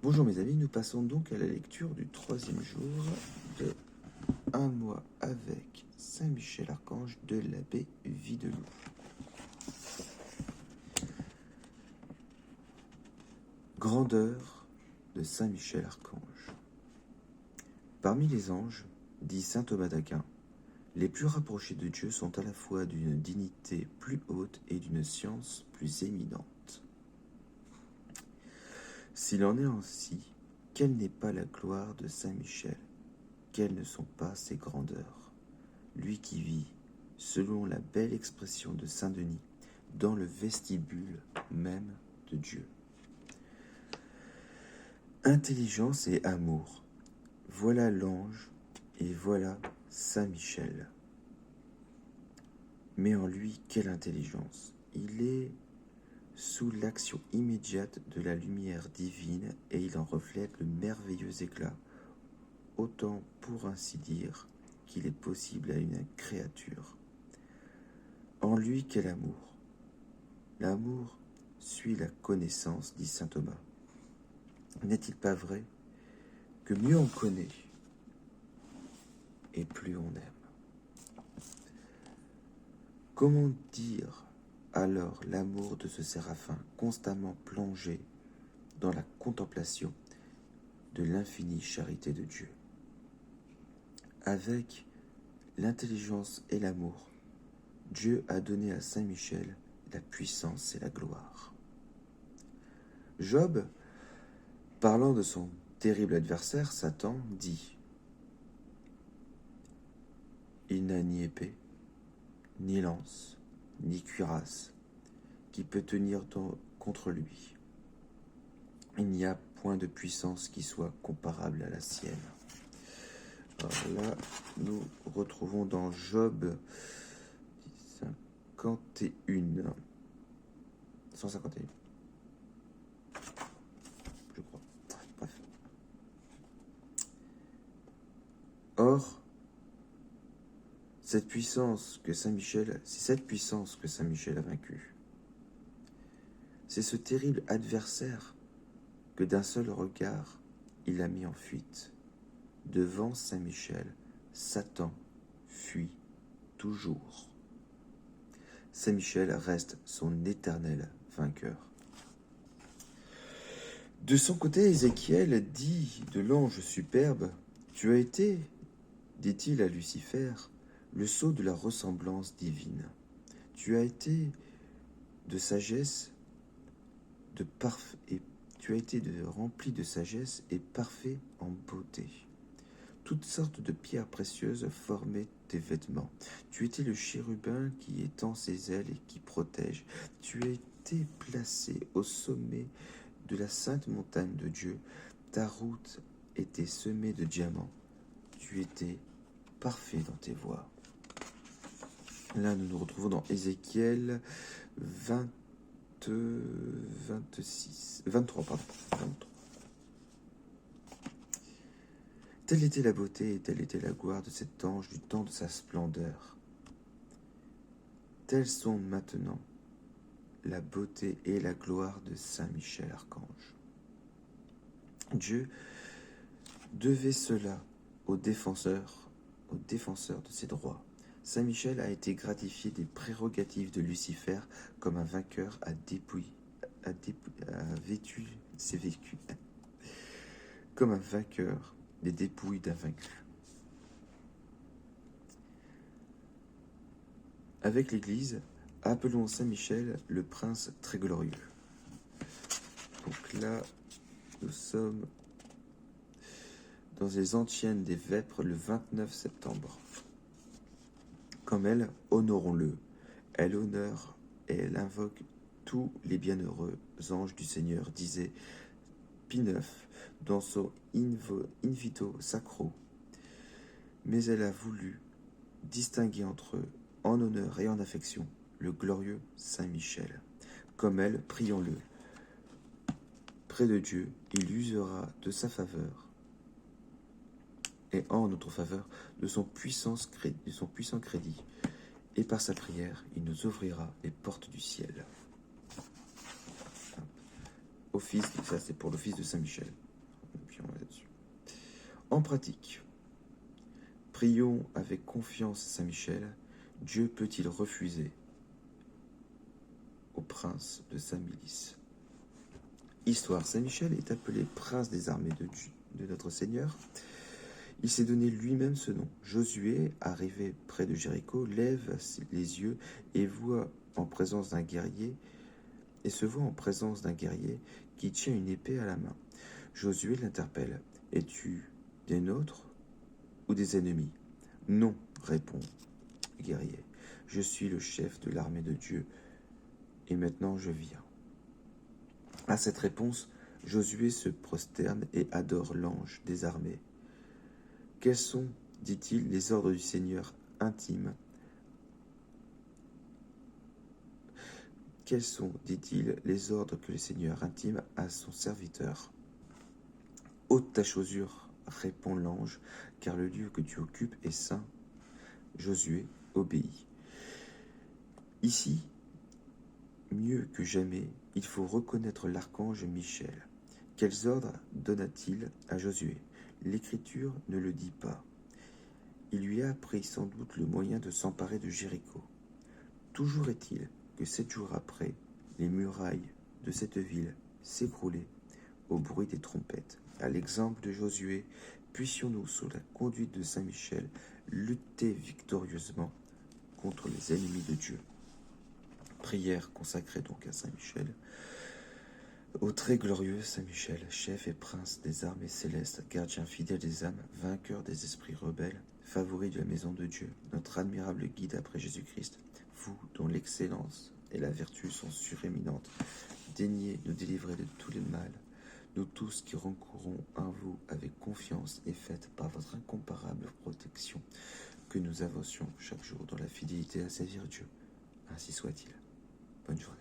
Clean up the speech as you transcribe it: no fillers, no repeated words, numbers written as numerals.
Bonjour mes amis, nous passons donc à la lecture du 3e jour de Un mois avec Saint Michel Archange de l'abbé Videlou. Grandeur de Saint Michel Archange. Parmi les anges, dit saint Thomas d'Aquin, les plus rapprochés de Dieu sont à la fois d'une dignité plus haute et d'une science plus éminente. S'il en est ainsi, quelle n'est pas la gloire de Saint Michel? Quelles ne sont pas ses grandeurs? Lui qui vit, selon la belle expression de Saint Denis, dans le vestibule même de Dieu. Intelligence et amour, voilà l'ange et voilà Saint Michel. Mais en lui, quelle intelligence! Il est sous l'action immédiate de la lumière divine et il en reflète le merveilleux éclat, autant pour ainsi dire qu'il est possible à une créature. En lui, quel amour! L'amour suit la connaissance, dit saint Thomas. N'est-il pas vrai que mieux on connaît et plus on aime? Comment dire alors l'amour de ce séraphin constamment plongé dans la contemplation de l'infinie charité de Dieu? Avec l'intelligence et l'amour, Dieu a donné à Saint Michel la puissance et la gloire. Job, parlant de son terrible adversaire, Satan, dit « Il n'a ni épée, ni lance, ni cuirasse qui peut tenir contre lui. Il n'y a point de puissance qui soit comparable à la sienne. » Alors là, nous retrouvons dans Job 151, je crois. Bref. Or, c'est cette puissance que Saint Michel a vaincue. C'est ce terrible adversaire que d'un seul regard, il a mis en fuite. Devant Saint Michel, Satan fuit toujours. Saint Michel reste son éternel vainqueur. De son côté, Ézéchiel dit de l'ange superbe, « Tu as été, dit-il à Lucifer, le sceau de la ressemblance divine. Tu as été de sagesse, rempli de sagesse et parfait en beauté. Toutes sortes de pierres précieuses formaient tes vêtements. Tu étais le chérubin qui étend ses ailes et qui protège. Tu as été placé au sommet de la sainte montagne de Dieu. Ta route était semée de diamants. Tu étais parfait dans tes voies. » Là, nous nous retrouvons dans Ézéchiel 23. Telle était la beauté et telle était la gloire de cet ange du temps de sa splendeur. Telles sont maintenant la beauté et la gloire de Saint Michel Archange. Dieu devait cela aux défenseurs de ses droits. Saint Michel a été gratifié des prérogatives de Lucifer comme un vainqueur comme un vainqueur des dépouilles d'un vaincu. Avec l'Église, appelons Saint Michel le prince très glorieux. Donc là, nous sommes dans les Antiennes des Vêpres le 29 septembre. Comme elle, honorons-le. Elle honore et elle invoque tous les bienheureux anges du Seigneur, disait Pie IX dans son Invito Sacro. Mais elle a voulu distinguer entre eux, en honneur et en affection, le glorieux Saint Michel. Comme elle, prions-le. Près de Dieu, il usera de sa faveur et en notre faveur de son puissant crédit. Et par sa prière, il nous ouvrira les portes du ciel. Ça c'est pour l'office de Saint Michel. Appuyons là-dessus. En pratique, prions avec confiance Saint Michel. Dieu peut-il refuser au prince de sa milice? Histoire. Saint Michel est appelé prince des armées de notre Seigneur. Il s'est donné lui-même ce nom. Josué, arrivé près de Jéricho, lève les yeux et voit en présence d'un guerrier, et se voit en présence d'un guerrier qui tient une épée à la main. Josué l'interpelle. Es-tu des nôtres ou des ennemis? Non, répond le guerrier. Je suis le chef de l'armée de Dieu, et maintenant je viens. À cette réponse, Josué se prosterne et adore l'ange des armées. Quels sont, dit-il, les ordres du Seigneur intime? Quels sont, dit-il, les ordres que le Seigneur intime à son serviteur? Ôte ta chaussure, répond l'ange, car le lieu que tu occupes est saint. Josué obéit. Ici, mieux que jamais, il faut reconnaître l'archange Michel. Quels ordres donna-t-il à Josué? L'Écriture ne le dit pas. Il lui a appris sans doute le moyen de s'emparer de Jéricho. Toujours est-il que 7 jours après, les murailles de cette ville s'écroulaient au bruit des trompettes. À l'exemple de Josué, puissions-nous, sous la conduite de Saint Michel, lutter victorieusement contre les ennemis de Dieu. Prière consacrée donc à Saint Michel. Ô très glorieux Saint Michel, chef et prince des armées célestes, gardien fidèle des âmes, vainqueur des esprits rebelles, favori de la maison de Dieu, notre admirable guide après Jésus-Christ, vous dont l'excellence et la vertu sont suréminentes, daignez nous délivrer de tous les mâles, nous tous qui recourons à vous avec confiance et faites par votre incomparable protection, que nous avancions chaque jour dans la fidélité à servir Dieu. Ainsi soit-il. Bonne journée.